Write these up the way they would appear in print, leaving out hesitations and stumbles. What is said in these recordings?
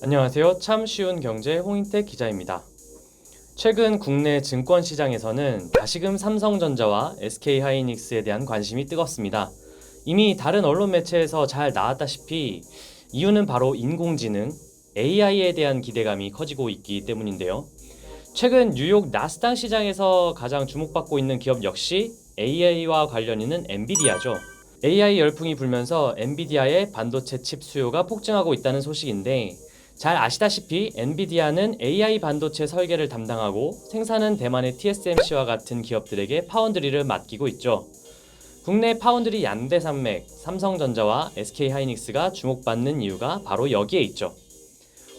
안녕하세요. 참 쉬운 경제 홍인택 기자입니다. 최근 국내 증권 시장에서는 다시금 삼성전자와 SK하이닉스에 대한 관심이 뜨겁습니다. 이미 다른 언론 매체에서 잘 나왔다시피 이유는 바로 인공지능, AI에 대한 기대감이 커지고 있기 때문인데요. 최근 뉴욕 나스닥 시장에서 가장 주목받고 있는 기업 역시 AI와 관련 있는 엔비디아죠. AI 열풍이 불면서 엔비디아의 반도체 칩 수요가 폭증하고 있다는 소식인데, 잘 아시다시피 엔비디아는 AI 반도체 설계를 담당하고 생산은 대만의 TSMC와 같은 기업들에게 파운드리를 맡기고 있죠. 국내 파운드리 양대산맥 삼성전자와 SK하이닉스가 주목받는 이유가 바로 여기에 있죠.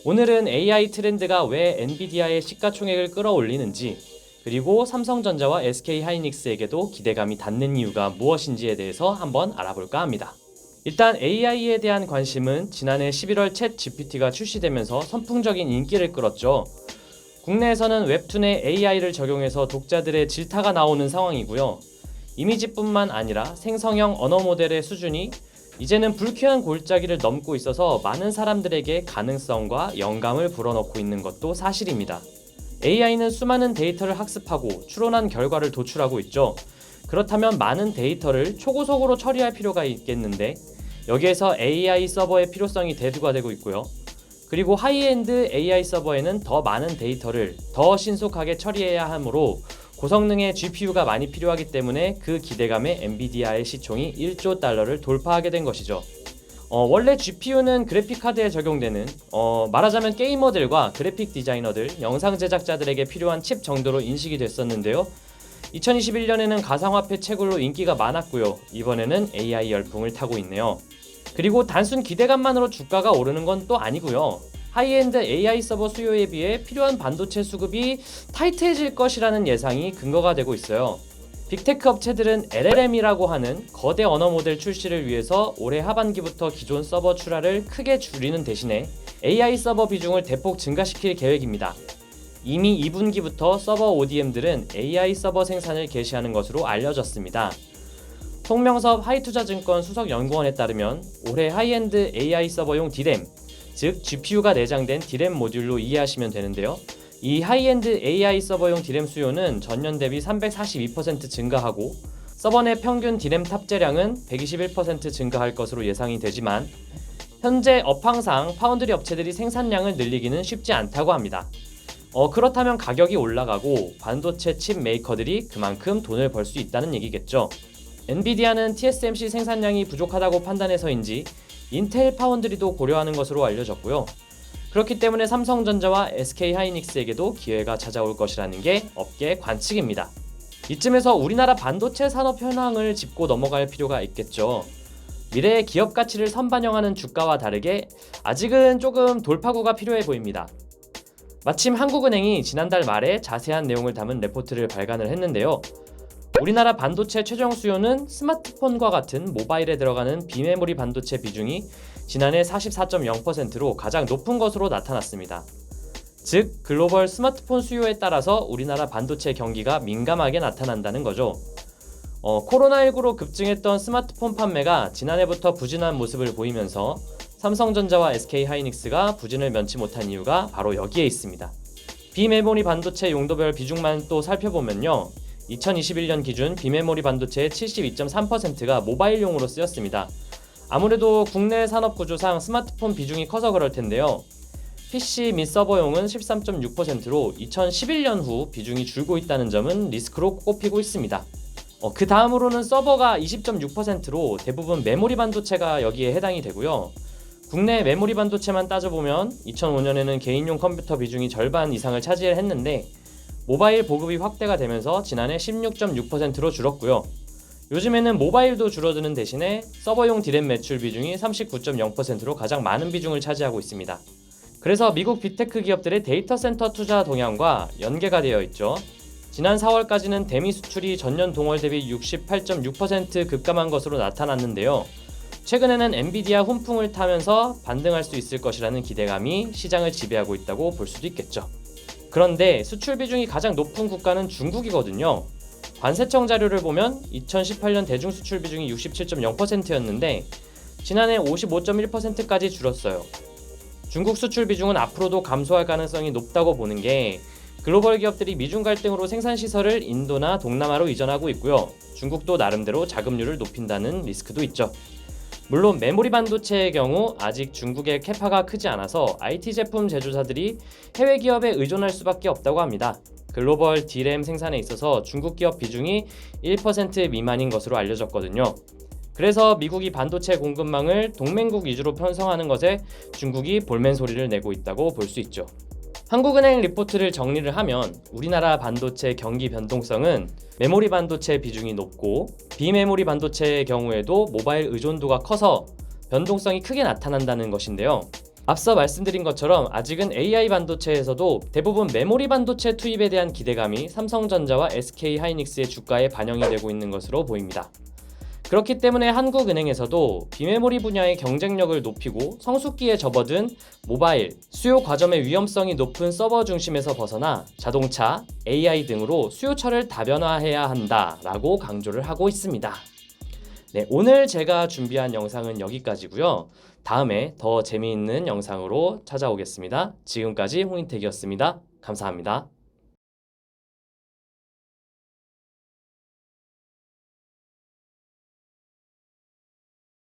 오늘은 AI 트렌드가 왜 엔비디아의 시가총액을 끌어올리는지, 그리고 삼성전자와 SK하이닉스에게도 기대감이 닿는 이유가 무엇인지에 대해서 한번 알아볼까 합니다. 일단 AI에 대한 관심은 지난해 11월 챗 GPT가 출시되면서 선풍적인 인기를 끌었죠. 국내에서는 웹툰에 AI를 적용해서 독자들의 질타가 나오는 상황이고요. 이미지뿐만 아니라 생성형 언어 모델의 수준이 이제는 불쾌한 골짜기를 넘고 있어서 많은 사람들에게 가능성과 영감을 불어넣고 있는 것도 사실입니다. AI는 수많은 데이터를 학습하고 추론한 결과를 도출하고 있죠. 그렇다면 많은 데이터를 초고속으로 처리할 필요가 있겠는데, 여기에서 AI 서버의 필요성이 대두가 되고 있고요. 그리고 하이엔드 AI 서버에는 더 많은 데이터를 더 신속하게 처리해야 하므로 고성능의 GPU가 많이 필요하기 때문에 그 기대감에 엔비디아의 시총이 1조 달러를 돌파하게 된 것이죠. 원래 GPU는 그래픽카드에 적용되는, 말하자면 게이머들과 그래픽 디자이너들, 영상 제작자들에게 필요한 칩 정도로 인식이 됐었는데요. 2021년에는 가상화폐 채굴로 인기가 많았고요. 이번에는 AI 열풍을 타고 있네요. 그리고 단순 기대감만으로 주가가 오르는 건 또 아니고요. 하이엔드 AI 서버 수요에 비해 필요한 반도체 수급이 타이트해질 것이라는 예상이 근거가 되고 있어요. 빅테크 업체들은 LLM이라고 하는 거대 언어 모델 출시를 위해서 올해 하반기부터 기존 서버 출하를 크게 줄이는 대신에 AI 서버 비중을 대폭 증가시킬 계획입니다. 이미 2분기부터 서버 ODM들은 AI 서버 생산을 개시하는 것으로 알려졌습니다. 송명섭 하이투자증권 수석연구원에 따르면 올해 하이엔드 AI 서버용 D램, 즉 GPU가 내장된 D램 모듈로 이해하시면 되는데요. 이 하이엔드 AI 서버용 D램 수요는 전년 대비 342% 증가하고 서버 내 평균 D램 탑재량은 121% 증가할 것으로 예상이 되지만, 현재 업황상 파운드리 업체들이 생산량을 늘리기는 쉽지 않다고 합니다. 그렇다면 가격이 올라가고 반도체 칩 메이커들이 그만큼 돈을 벌 수 있다는 얘기겠죠. 엔비디아는 TSMC 생산량이 부족하다고 판단해서인지 인텔 파운드리도 고려하는 것으로 알려졌고요. 그렇기 때문에 삼성전자와 SK하이닉스에게도 기회가 찾아올 것이라는 게 업계 관측입니다. 이쯤에서 우리나라 반도체 산업 현황을 짚고 넘어갈 필요가 있겠죠. 미래의 기업 가치를 선반영하는 주가와 다르게 아직은 조금 돌파구가 필요해 보입니다. 마침 한국은행이 지난달 말에 자세한 내용을 담은 레포트를 발간을 했는데요. 우리나라 반도체 최종 수요는 스마트폰과 같은 모바일에 들어가는 비메모리 반도체 비중이 지난해 44.0%로 가장 높은 것으로 나타났습니다. 즉, 글로벌 스마트폰 수요에 따라서 우리나라 반도체 경기가 민감하게 나타난다는 거죠. 코로나19로 급증했던 스마트폰 판매가 지난해부터 부진한 모습을 보이면서 삼성전자와 SK하이닉스가 부진을 면치 못한 이유가 바로 여기에 있습니다. 비메모리 반도체 용도별 비중만 또 살펴보면요. 2021년 기준 비메모리 반도체의 72.3%가 모바일용으로 쓰였습니다. 아무래도 국내 산업 구조상 스마트폰 비중이 커서 그럴 텐데요. PC 및 서버용은 13.6%로 2011년 후 비중이 줄고 있다는 점은 리스크로 꼽히고 있습니다. 그 다음으로는 서버가 20.6%로 대부분 메모리 반도체가 여기에 해당이 되고요. 국내 메모리 반도체만 따져보면 2005년에는 개인용 컴퓨터 비중이 절반 이상을 차지했는데, 모바일 보급이 확대가 되면서 지난해 16.6%로 줄었고요. 요즘에는 모바일도 줄어드는 대신에 서버용 D램 매출 비중이 39.0%로 가장 많은 비중을 차지하고 있습니다. 그래서 미국 빅테크 기업들의 데이터 센터 투자 동향과 연계가 되어 있죠. 지난 4월까지는 대미 수출이 전년 동월 대비 68.6% 급감한 것으로 나타났는데요. 최근에는 엔비디아 훈풍을 타면서 반등할 수 있을 것이라는 기대감이 시장을 지배하고 있다고 볼 수도 있겠죠. 그런데 수출 비중이 가장 높은 국가는 중국이거든요. 관세청 자료를 보면 2018년 대중 수출 비중이 67.0%였는데 지난해 55.1%까지 줄었어요. 중국 수출 비중은 앞으로도 감소할 가능성이 높다고 보는 게 글로벌 기업들이 미중 갈등으로 생산 시설을 인도나 동남아로 이전하고 있고요. 중국도 나름대로 자금률을 높인다는 리스크도 있죠. 물론 메모리 반도체의 경우 아직 중국의 캐파가 크지 않아서 IT 제품 제조사들이 해외 기업에 의존할 수밖에 없다고 합니다. 글로벌 D램 생산에 있어서 중국 기업 비중이 1% 미만인 것으로 알려졌거든요. 그래서 미국이 반도체 공급망을 동맹국 위주로 편성하는 것에 중국이 볼멘 소리를 내고 있다고 볼 수 있죠. 한국은행 리포트를 정리를 하면 우리나라 반도체 경기 변동성은 메모리 반도체 비중이 높고 비메모리 반도체의 경우에도 모바일 의존도가 커서 변동성이 크게 나타난다는 것인데요. 앞서 말씀드린 것처럼 아직은 AI 반도체에서도 대부분 메모리 반도체 투입에 대한 기대감이 삼성전자와 SK하이닉스의 주가에 반영이 되고 있는 것으로 보입니다. 그렇기 때문에 한국은행에서도 비메모리 분야의 경쟁력을 높이고 성숙기에 접어든 모바일, 수요 과점의 위험성이 높은 서버 중심에서 벗어나 자동차, AI 등으로 수요처를 다변화해야 한다라고 강조를 하고 있습니다. 네, 오늘 제가 준비한 영상은 여기까지고요. 다음에 더 재미있는 영상으로 찾아오겠습니다. 지금까지 홍인택이었습니다. 감사합니다.